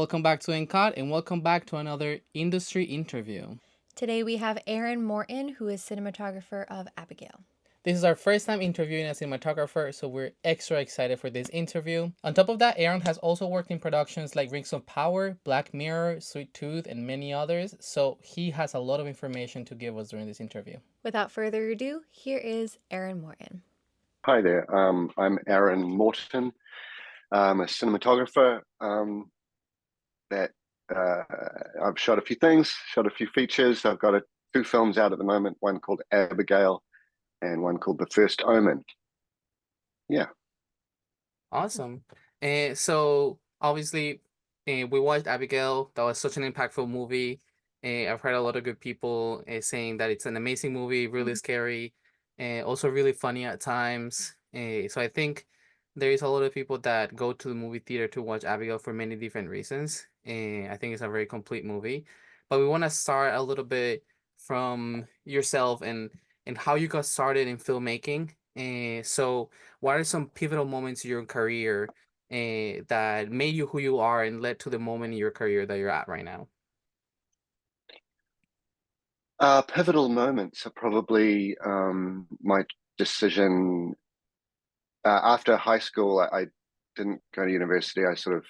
welcome back to NCOT and welcome back to another industry interview. Today we have Aaron Morton, who is cinematographer of Abigail. This is our first time interviewing a cinematographer, so we're extra excited for this interview. On top of that, Aaron has also worked in productions like Rings of Power, Black Mirror, Sweet Tooth, and many others, so he has a lot of information to give us during this interview. Without further ado, here is Aaron Morton. Hi there. I'm Aaron Morton. I'm a cinematographer that I've shot a few things, shot a few features. I've got two films out at the moment, one called Abigail and one called The First Omen. Yeah. Awesome. So obviously, we watched Abigail. That was such an impactful movie. I've heard a lot of good people saying that it's an amazing movie, really scary, and also really funny at times. So I think there is a lot of people that go to the movie theater to watch Abigail for many different reasons. And I think it's a very complete movie. But we want to start a little bit from yourself and how you got started in filmmaking. So what are some pivotal moments in your career that made you who you are and led to the moment in your career that you're at right now? Pivotal moments are probably my decision. After high school, I didn't go to university. I sort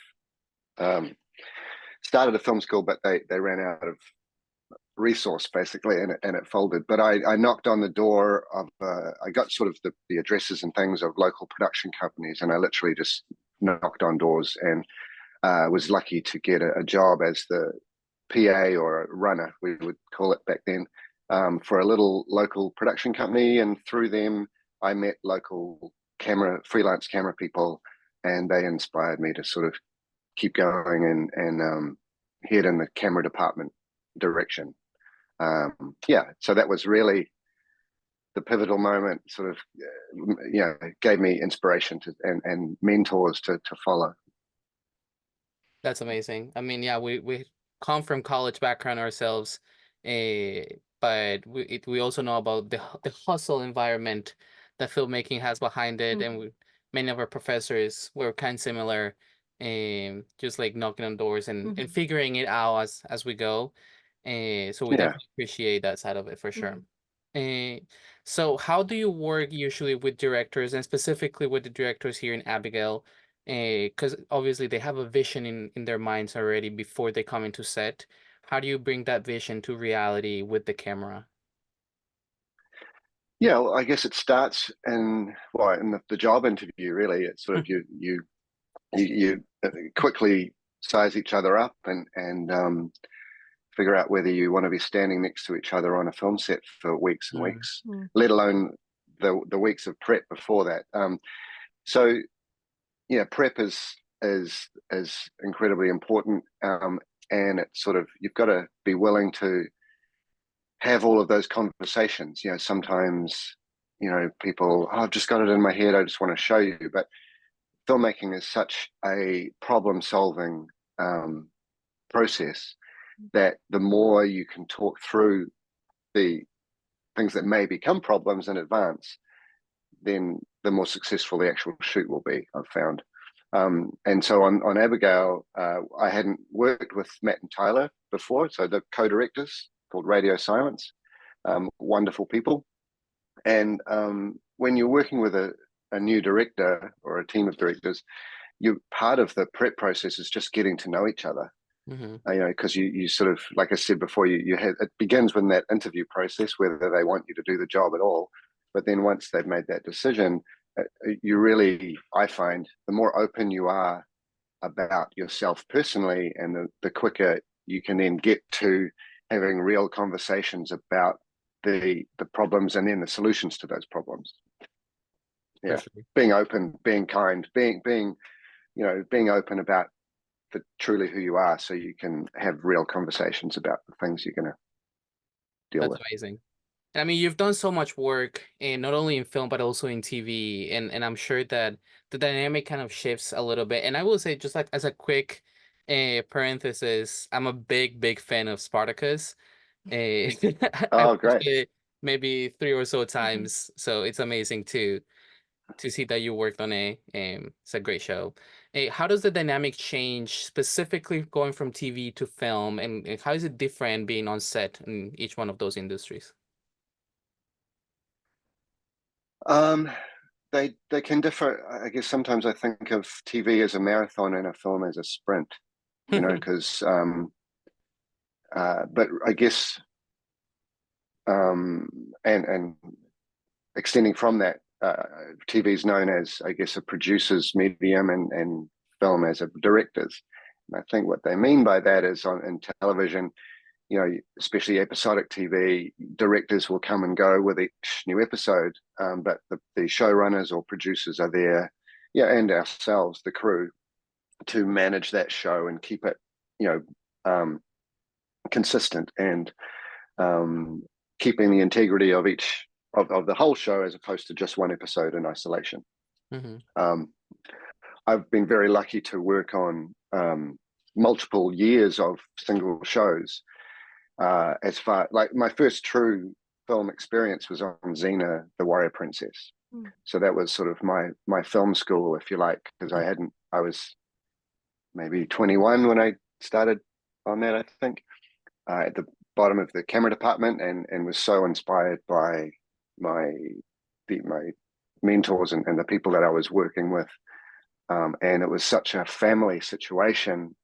of started a film school, but they ran out of resource basically, and it folded. But I knocked on the door of I got sort of the addresses and things of local production companies, and I literally just knocked on doors and was lucky to get a job as the PA or a runner, we would call it back then, for a little local production company. And through them, I met local freelance camera people, and they inspired me to sort of keep going and head in the camera department direction. So that was really the pivotal moment. Sort of, gave me inspiration and mentors to follow. That's amazing. I mean, yeah, we come from college background ourselves, but we also know about the hustle environment that filmmaking has behind it, and many of our professors were kind of similar, just like knocking on doors and figuring it out as we go. So we Yeah. definitely appreciate that side of it for sure. Uh, so how do you work usually with directors and specifically with the directors here in Abigail? Because obviously they have a vision in their minds already before they come into set. How do you bring that vision to reality with the camera? Yeah, well, I guess it starts in the job interview. Really, it's sort of you quickly size each other up and figure out whether you want to be standing next to each other on a film set for weeks and weeks, let alone the weeks of prep before that. So yeah, prep is incredibly important, and it's sort of you've got to be willing to have all of those conversations. Sometimes people, oh, I've just got it in my head, I just want to show you, but filmmaking is such a problem solving process that the more you can talk through the things that may become problems in advance, then the more successful the actual shoot will be, I've found. And so on Abigail, I hadn't worked with Matt and Tyler before, so the co-directors called Radio Silence, wonderful people. And when you're working with a new director or a team of directors, you part of the prep process is just getting to know each other. Because you sort of, like I said before, you have, it begins with that interview process, whether they want you to do the job at all. But then once they've made that decision, you really, I find, the more open you are about yourself personally, and the quicker you can then get to having real conversations about the problems and then the solutions to those problems. Yeah, Sure. being open, being kind, being open about truly who you are, so you can have real conversations about the things you're going to deal That's with. amazing. And I mean, you've done so much work, and not only in film but also in TV, and I'm sure that the dynamic kind of shifts a little bit. And I will say, just like as a quick parenthesis, I'm a big fan of Spartacus. I Oh, watched great. it maybe three or so times, so it's amazing to see that you worked on it. It's a great show. How does the dynamic change specifically going from TV to film, and how is it different being on set in each one of those industries? Um, they can differ. I guess sometimes I think of TV as a marathon and a film as a sprint, because but I guess um, and extending from that, TV is known as, I guess, a producer's medium, and film as a director's. And I think what they mean by that is in television, especially episodic TV, directors will come and go with each new episode, but the showrunners or producers are there, and ourselves, the crew, to manage that show and keep it, consistent, and um, keeping the integrity of each of the whole show as opposed to just one episode in isolation. Hmm. Um, I've been very lucky to work on multiple years of single shows. As far like my first true film experience was on Xena, the Warrior Princess. So that was sort of my film school, if you like, because I was maybe 21 when I started on that, I think, at the bottom of the camera department, and was so inspired by my my mentors and the people that I was working with. And it was such a family situation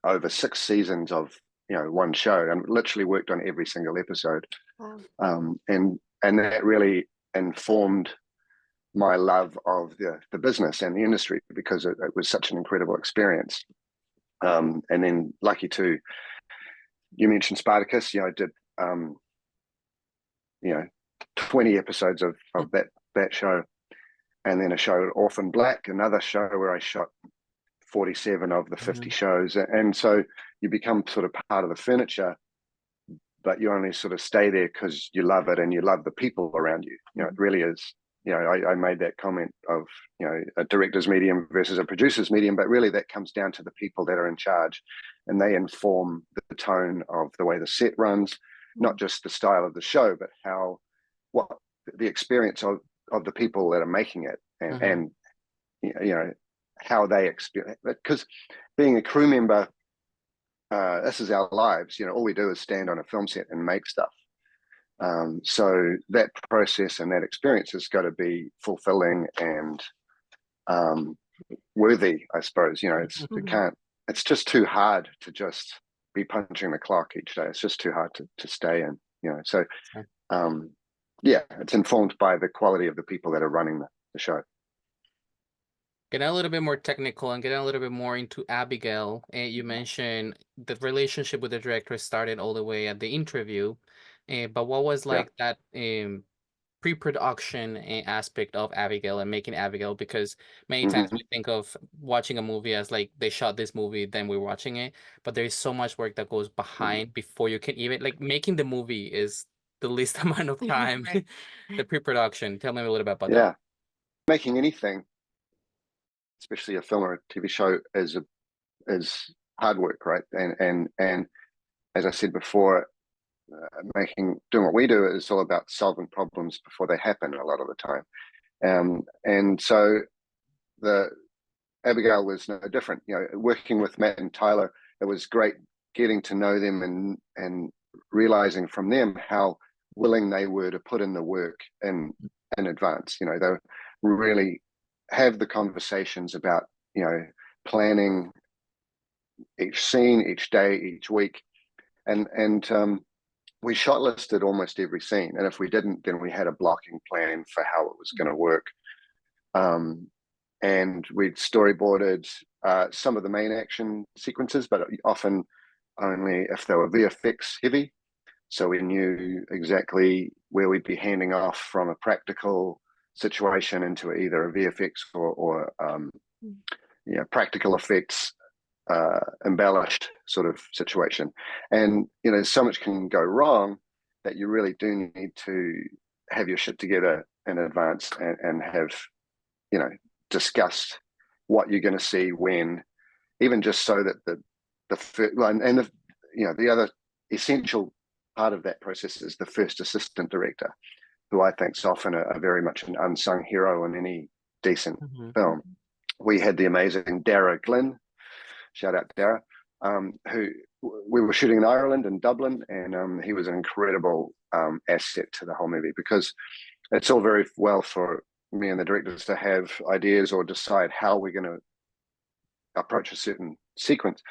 over 6 seasons of one show, and literally worked on every single episode. Wow. And that really informed my love of the business and the industry, because it was such an incredible experience. And then lucky to, you mentioned Spartacus. I did 20 episodes of that show, and then a show Orphan Black, another show where I shot 47 of the 50 shows. And so you become sort of part of the furniture, but you only sort of stay there because you love it and you love the people around you. It really is. I made that comment of, a director's medium versus a producer's medium, but really that comes down to the people that are in charge, and they inform the tone of the way the set runs, not just the style of the show, but what the experience of the people that are making it, and how they experience it. Because being a crew member, this is our lives. All we do is stand on a film set and make stuff. So that process and that experience has got to be fulfilling and worthy, I suppose. It's just too hard to just be punching the clock each day. It's just too hard to stay in. So it's informed by the quality of the people that are running the show. Getting a little bit more technical and getting a little bit more into Abigail, and you mentioned the relationship with the director started all the way at the interview, but what was like that pre-production aspect of Abigail and making Abigail? Because many times we think of watching a movie as like they shot this movie, then we're watching it, but there is so much work that goes behind before you can even like making the movie is the least amount of time. The pre-production. Tell me a little bit about that. Making anything, especially a film or a TV show, is hard work, right? And as I said before, doing what we do is all about solving problems before they happen a lot of the time. And so the Abigail was no different. Working with Matt and Tyler, it was great getting to know them and realizing from them how willing they were to put in the work in advance. They really have the conversations about planning each scene, each day, each week, and we shot listed almost every scene, and if we didn't, then we had a blocking plan for how it was going to work. And we'd storyboarded some of the main action sequences, but often only if they were VFX heavy. So we knew exactly where we'd be handing off from a practical situation into either a VFX or practical effects embellished sort of situation. And so much can go wrong that you really do need to have your shit together in advance and have discussed what you're going to see when, even just so that the other essential part of that process is the first assistant director, who I think is often a very much an unsung hero in any decent film. we had the amazing Dara Glynn, shout out Dara, who we were shooting in Ireland and Dublin, and he was an incredible asset to the whole movie, because it's all very well for me and the directors to have ideas or decide how we're going to approach a certain sequence,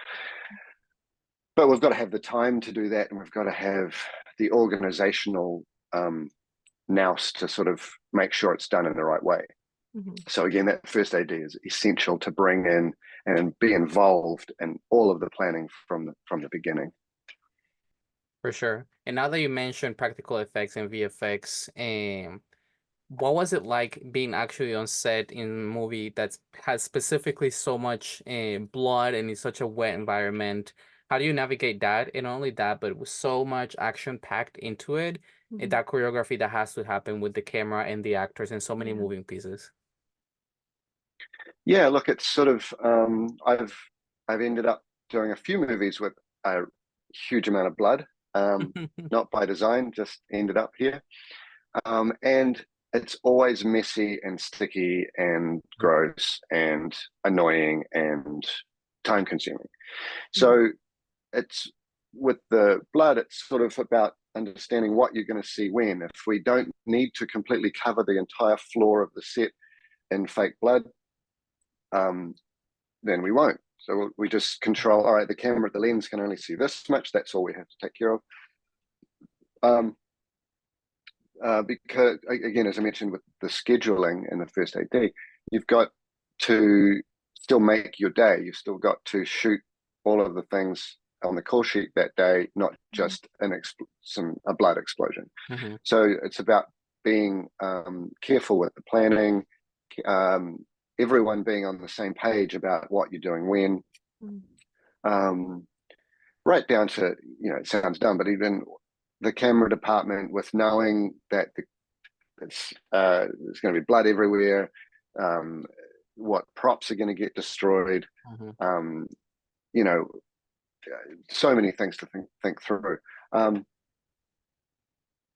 but we've got to have the time to do that, and we've got to have the organizational nous to sort of make sure it's done in the right way. So again, that first AD is essential to bring in and be involved in all of the planning from the beginning. For sure. And now that you mentioned practical effects and VFX, what was it like being actually on set in a movie that has specifically so much blood and is such a wet environment? How do you navigate that? And not only that, but with so much action packed into it, and that choreography that has to happen with the camera and the actors and so many moving pieces. Yeah, look, it's sort of I've ended up doing a few movies with a huge amount of blood, not by design, just ended up here, and it's always messy and sticky and gross and annoying and time consuming. So it's with the blood, it's sort of about understanding what you're going to see when. If we don't need to completely cover the entire floor of the set in fake blood, then we won't. So we just control, all right, the camera, the lens can only see this much. That's all we have to take care of. Because, again, as I mentioned with the scheduling in the first AD, you've got to still make your day. You've still got to shoot all of the things on the call sheet that day, not just a blood explosion. So it's about being careful with the planning, everyone being on the same page about what you're doing when, right down to, it sounds dumb, but even the camera department, with knowing that there's going to be blood everywhere, what props are going to get destroyed, so many things to think through.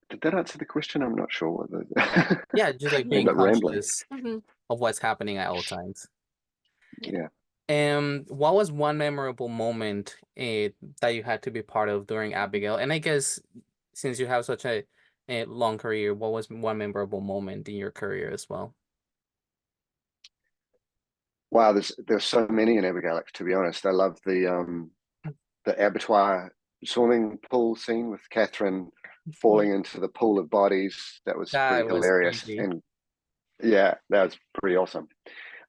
Did that answer the question? I'm not sure whether. Yeah, just like being conscious of what's happening at all times. Yeah. What was one memorable moment that you had to be part of during Abigail? And I guess since you have such a long career, what was one memorable moment in your career as well? Wow, there's so many in Abigail, to be honest. I love the abattoir swimming pool scene with Catherine falling into the pool of bodies. That was pretty That was hilarious. crazy. And yeah, that was pretty awesome.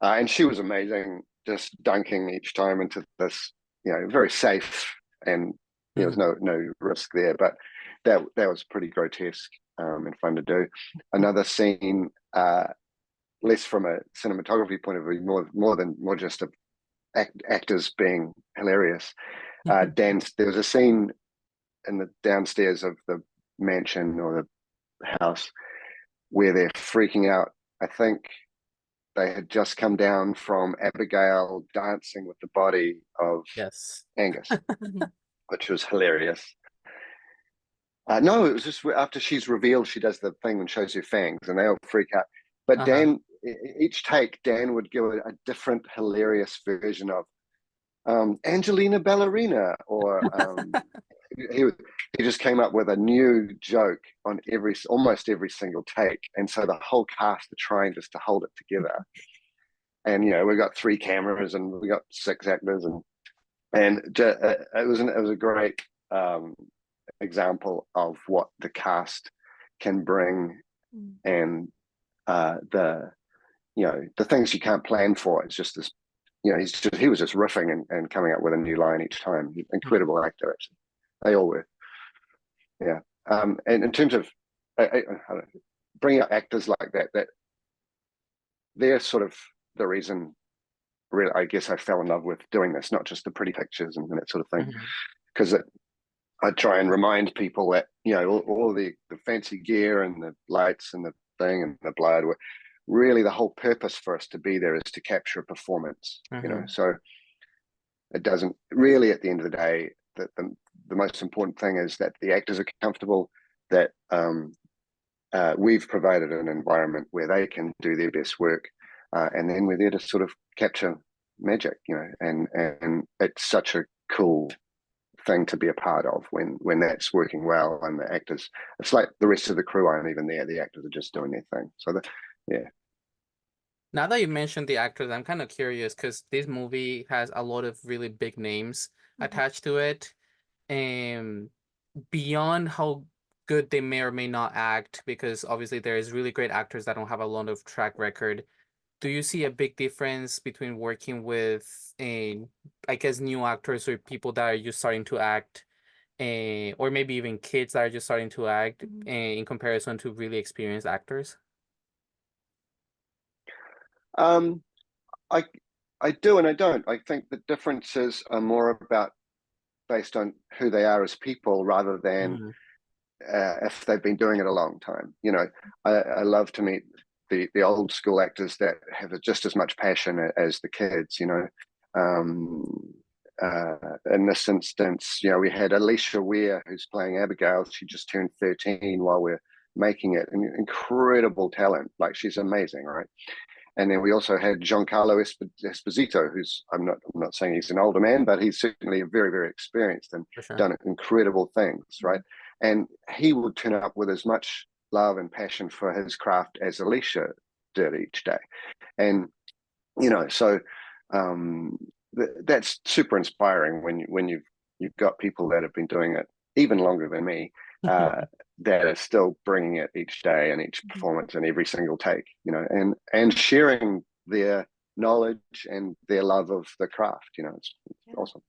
And she was amazing, just dunking each time into this, very safe, and there was no risk there. But that was pretty grotesque and fun to do. Another scene, less from a cinematography point of view, more just actors being hilarious. There was a scene in the downstairs of the mansion or the house where they're freaking out. I think they had just come down from Abigail dancing with the body of Angus, which was hilarious. No, it was just after she's revealed, she does the thing and shows her fangs, and they all freak out. But Dan, each take, Dan would give a different hilarious version of Angelina Ballerina, or he just came up with a new joke on almost every single take, and so the whole cast are trying just to hold it together. And we got 3 cameras and we got 6 actors, and it was a great example of what the cast can bring, and the things you can't plan for. It's just this, he was just riffing and coming up with a new line each time. Incredible actor, actually. They all were. Yeah. And in terms of bringing up actors like that they're sort of the reason, really, I guess, I fell in love with doing this, not just the pretty pictures and that sort of thing. Because I try and remind people that, all the fancy gear and the lights and the thing and the blood were really the whole purpose for us to be there is to capture a performance, so it doesn't really, at the end of the day, that the most important thing is that the actors are comfortable, that we've provided an environment where they can do their best work, and then we're there to sort of capture magic, and it's such a cool thing to be a part of when that's working well, and the actors, it's like the rest of the crew aren't even there, the actors are just doing their thing. So yeah. Now that you mentioned the actors, I'm kind of curious because this movie has a lot of really big names attached to it. And beyond how good they may or may not act, because obviously there is really great actors that don't have a lot of track record. Do you see a big difference between working with, I guess, new actors or people that are just starting to act, or maybe even kids that are just starting to act, in comparison to really experienced actors? um I I do and I don't. I think the differences are more about based on who they are as people rather than Mm-hmm. if they've been doing it a long time. I love to meet the old school actors that have just as much passion as the kids. Um, in this instance, we had Alicia Weir who's playing Abigail. She just turned 13 while we're making it. An incredible talent. Like, she's amazing, right? And then we also had Giancarlo Esposito, who's I'm not saying he's an older man, but he's certainly very, very experienced and For sure. done incredible things, right? And he would turn up with as much love and passion for his craft as Alicia did each day. And so um, that's super inspiring when you've got people that have been doing it even longer than me, that are still bringing it each day and each performance and every single take, and sharing their knowledge and their love of the craft. It's awesome.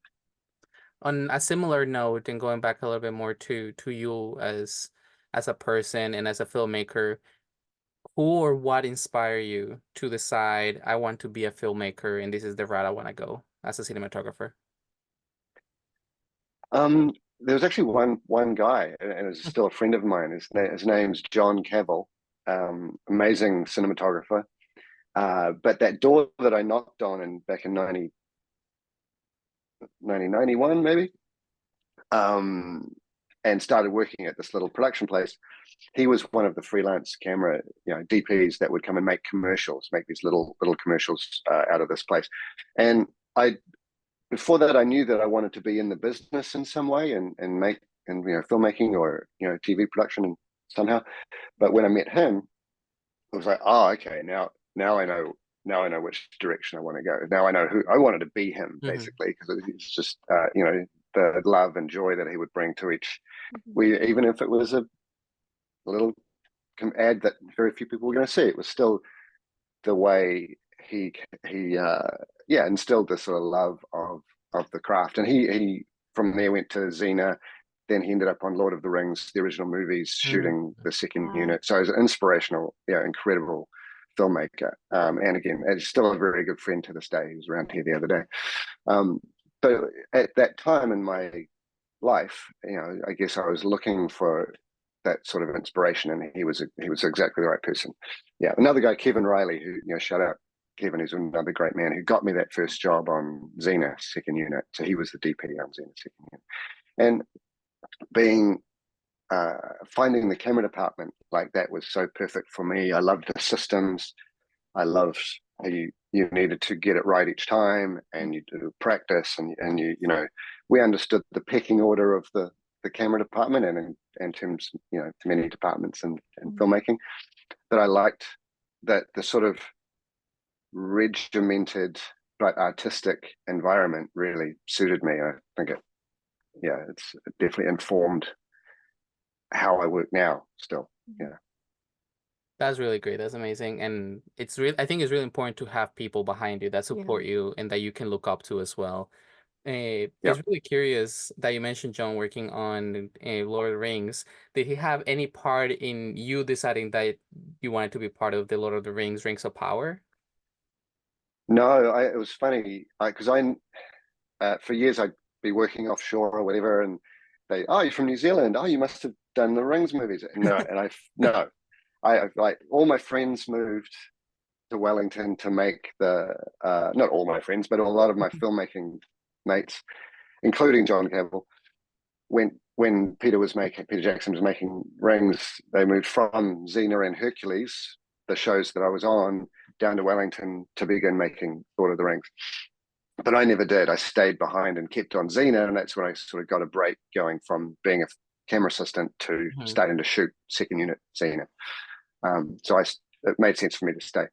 On a similar note, and going back a little bit more to you as a person and as a filmmaker, who or what inspire you to decide I want to be a filmmaker and this is the route I want to go as a cinematographer? There was actually one guy, and it's still a friend of mine. His name's John Cavill, amazing cinematographer. But that door that I knocked on back in 1991, maybe, um, and started working at this little production place. He was one of the freelance camera, DPs that would come and make commercials, make these little commercials out of this place. And before that, I knew that I wanted to be in the business in some way and make and filmmaking or TV production and somehow. But when I met him, I was like, oh, okay, now I know which direction I want to go. Now I know who I wanted to be him, Mm-hmm. basically, because it's just the love and joy that he would bring to each. We Even if it was a little ad that very few people were going to see, it was still the way he yeah, instilled this sort of love of the craft. And he from there went to Xena. Then he ended up on Lord of the Rings, the original movies, shooting the second unit. So he's an inspirational, incredible filmmaker. And again, it's still a very good friend to this day. He was around here the other day. But at that time in my life, I guess I was looking for that sort of inspiration, and he was exactly the right person. Yeah, another guy, Kevin Riley, who shout out Kevin, who's another great man who got me that first job on Xena second unit. So he was the DP on Xena second unit, and being finding the camera department like that was so perfect for me. I loved the systems. I loved how you needed to get it right each time, and you do practice, and we understood the pecking order of the camera department, and in terms many departments in filmmaking, that I liked that the sort of regimented but artistic environment really suited me. I think it's definitely informed how I work now still. Yeah. That's really great. That's amazing. And I think it's really important to have people behind you that support you and that you can look up to as well. Yeah. It's really curious that you mentioned John working on Lord of the Rings. Did he have any part in you deciding that you wanted to be part of the Lord of the Rings, Rings of Power? No, it was funny because for years I'd be working offshore or whatever, and you're from New Zealand. Oh, you must have done the Rings movies. No, and no, I like all my friends moved to Wellington to make not all my friends, but a lot of my filmmaking mates, including John Cavill, when Peter Jackson was making Rings, they moved from Xena and Hercules, the shows that I was on, down to Wellington to begin making Lord of the Rings. But I never did. I stayed behind and kept on Xena, and that's when I sort of got a break going from being a camera assistant to starting to shoot second unit Xena. So it made sense for me to stay.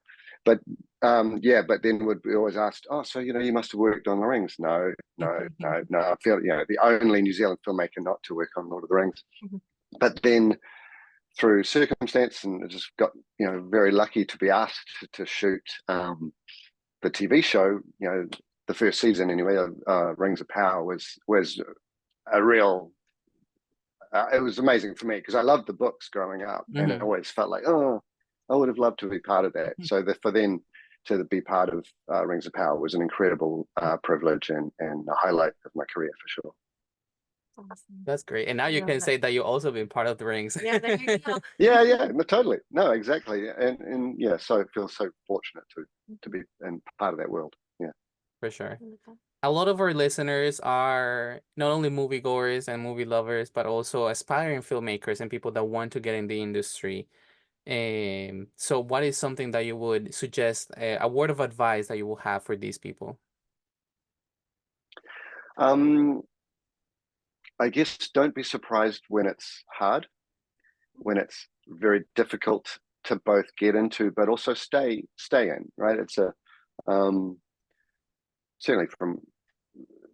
But but then would be always asked, oh, so you must have worked on the Rings. No. I feel the only New Zealand filmmaker not to work on Lord of the Rings. But then through circumstance, and I just got very lucky to be asked to shoot the TV show. The first season anyway of Rings of Power was a real. It was amazing for me because I loved the books growing up, and it always felt like, oh, I would have loved to be part of that. So for then to be part of Rings of Power was an incredible privilege and a highlight of my career for sure. Awesome. That's great. And now you can say that you also been part of the Rings. Yeah, there you go. No, totally. No, exactly. And so it feels so fortunate to be in part of that world. Yeah. For sure. A lot of our listeners are not only moviegoers and movie lovers, but also aspiring filmmakers and people that want to get in the industry. So what is something that you would suggest, a word of advice that you will have for these people? I guess don't be surprised when it's hard, when it's very difficult to both get into, but also stay in, right? It's certainly from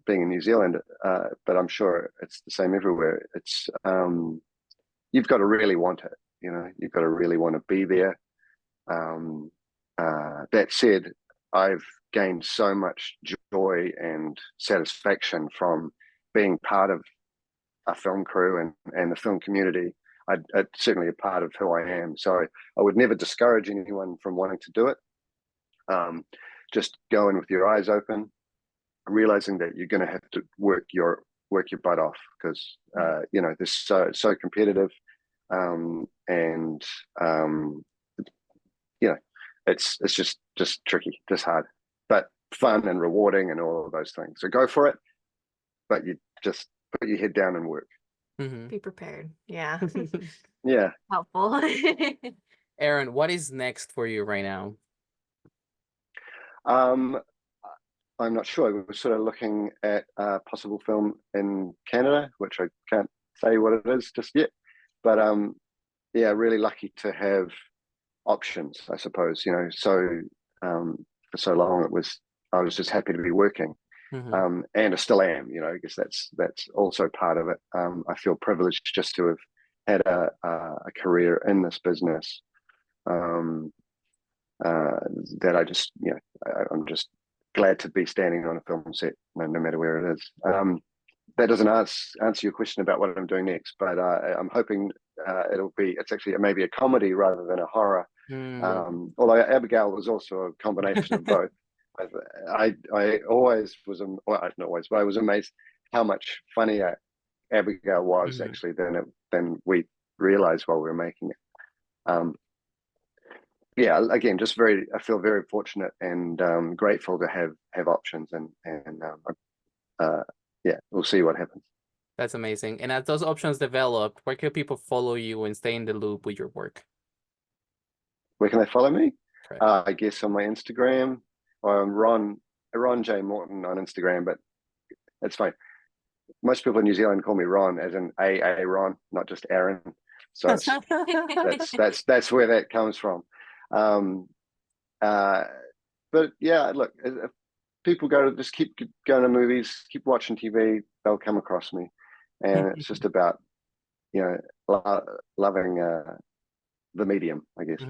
being in New Zealand, but I'm sure it's the same everywhere. It's you've got to really want it, you've got to really want to be there. That said, I've gained so much joy and satisfaction from being part of a film crew and the film community. It's certainly a part of who I am. So I would never discourage anyone from wanting to do it. Just go in with your eyes open, realizing that you're going to have to work your butt off because this is so competitive, it's just tricky, just hard, but fun and rewarding and all of those things. So go for it, but you just put your head down and work. Be prepared. Yeah. Yeah. Helpful. Aaron, what is next for you right now? I'm not sure. We were sort of looking at a possible film in Canada, which I can't say what it is just yet. But really lucky to have options, I suppose. So for so long I was just happy to be working, and I still am. I guess that's also part of it. I feel privileged just to have had a career in this business. That I just, I'm just glad to be standing on a film set, no matter where it is. That doesn't answer your question about what I'm doing next, but I'm hoping it's actually maybe a comedy rather than a horror. Although Abigail was also a combination of both. I always was, not always, but I was amazed how much funnier Abigail was actually than we realized while we were making it. Again, I feel very fortunate and grateful to have options, and we'll see what happens. That's amazing. And as those options develop, where can people follow you and stay in the loop with your work? Where can they follow me? I guess on my Instagram. I'm Ron J. Morton on Instagram, but it's fine. Most people in New Zealand call me Ron, as in A Ron, not just Aaron. So that's where that comes from. But yeah, look, if people just keep going to movies, keep watching TV, they'll come across me, and it's just about loving the medium, I guess.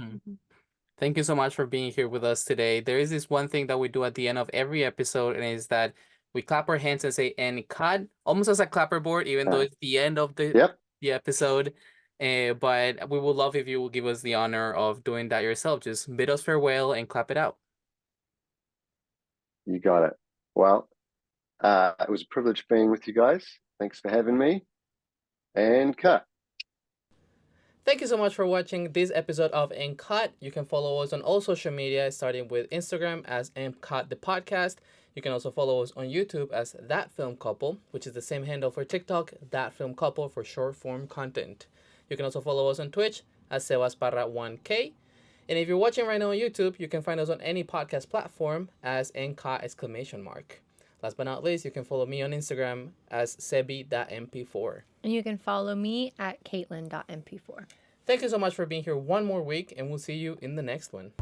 Thank you so much for being here with us today. There is this one thing that we do at the end of every episode, and is that we clap our hands and say "and cut," almost as a clapperboard, even though it's the end of the episode. But we would love if you will give us the honor of doing that yourself. Just bid us farewell and clap it out. You got it. Well, it was a privilege being with you guys. Thanks for having me. And cut. Thank you so much for watching this episode of Cut. You can follow us on all social media, starting with Instagram as Cut the podcast. You can also follow us on YouTube as That Film Couple, which is the same handle for TikTok, That Film Couple, for short form content. You can also follow us on Twitch as Sebas Parra 1K. And if you're watching right now on YouTube, you can find us on any podcast platform as NK!! Last but not least, you can follow me on Instagram as sebi.mp4. And you can follow me at caitlin.mp4. Thank you so much for being here one more week, and we'll see you in the next one.